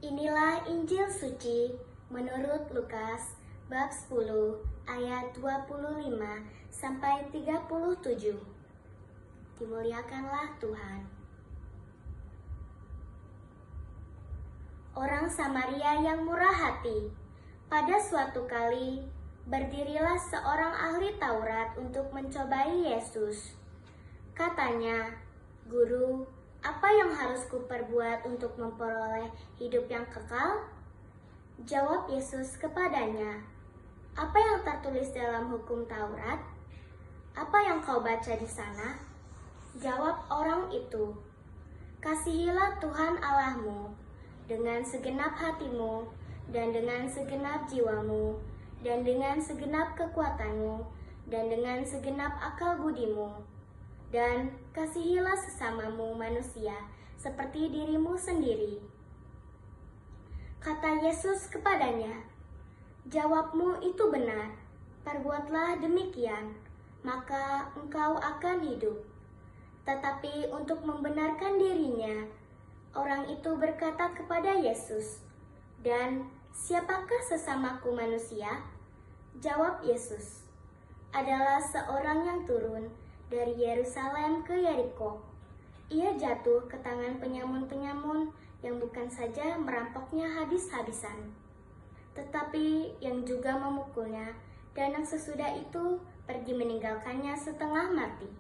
Inilah Injil suci menurut Lukas bab 10 ayat 25 sampai 37. Dimuliakanlah Tuhan. Orang Samaria yang murah hati. Pada suatu kali, berdirilah seorang ahli Taurat untuk mencobai Yesus. Katanya, "Guru, apa yang harus kuperbuat untuk memperoleh hidup yang kekal?" Jawab Yesus kepadanya, "Apa yang tertulis dalam hukum Taurat? Apa yang kau baca di sana?" Jawab orang itu, "Kasihilah Tuhan Allahmu dengan segenap hatimu, dan dengan segenap jiwamu, dan dengan segenap kekuatanmu, dan dengan segenap akal budimu. Dan kasihilah sesamamu manusia seperti dirimu sendiri." Kata Yesus kepadanya, "Jawabmu itu benar, perbuatlah demikian, maka engkau akan hidup." Tetapi untuk membenarkan dirinya, orang itu berkata kepada Yesus, "Dan siapakah sesamaku manusia?" Jawab Yesus, "Adalah seorang yang turun dari Yerusalem ke Yeriko. Ia jatuh ke tangan penyamun-penyamun yang bukan saja merampoknya habis-habisan, tetapi yang juga memukulnya, dan yang sesudah itu pergi meninggalkannya setengah mati.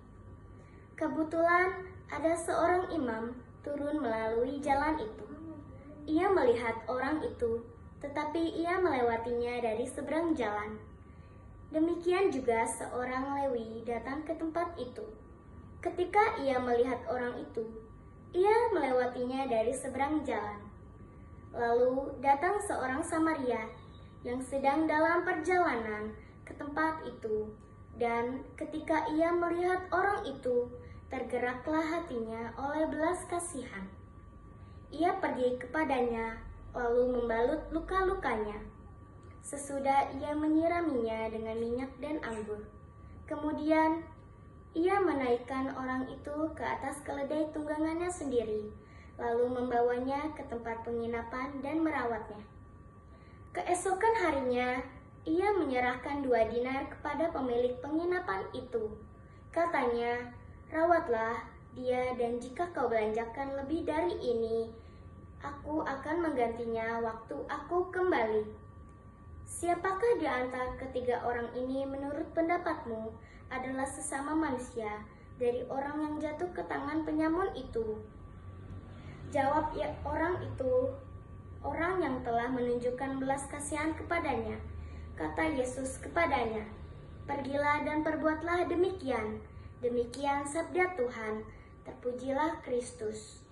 Kebetulan ada seorang imam turun melalui jalan itu. Ia melihat orang itu, tetapi ia melewatinya dari seberang jalan. Demikian juga seorang Lewi datang ke tempat itu. Ketika ia melihat orang itu, ia melewatinya dari seberang jalan. Lalu datang seorang Samaria yang sedang dalam perjalanan ke tempat itu, dan ketika ia melihat orang itu, tergeraklah hatinya oleh belas kasihan. Ia pergi kepadanya, lalu membalut luka-lukanya. Sesudah ia menyiraminya dengan minyak dan anggur. Kemudian ia menaikkan orang itu ke atas keledai tunggangannya sendiri, lalu membawanya ke tempat penginapan dan merawatnya. Keesokan harinya, ia menyerahkan 2 dinar kepada pemilik penginapan itu. Katanya, "Rawatlah dia, dan jika kau belanjakan lebih dari ini, aku akan menggantinya waktu aku kembali." Siapakah di antara ketiga orang ini menurut pendapatmu adalah sesama manusia dari orang yang jatuh ke tangan penyamun itu? Jawab ya orang itu, "Orang yang telah menunjukkan belas kasihan kepadanya." Kata Yesus kepadanya, "Pergilah dan perbuatlah demikian." Demikian sabda Tuhan. Terpujilah Kristus.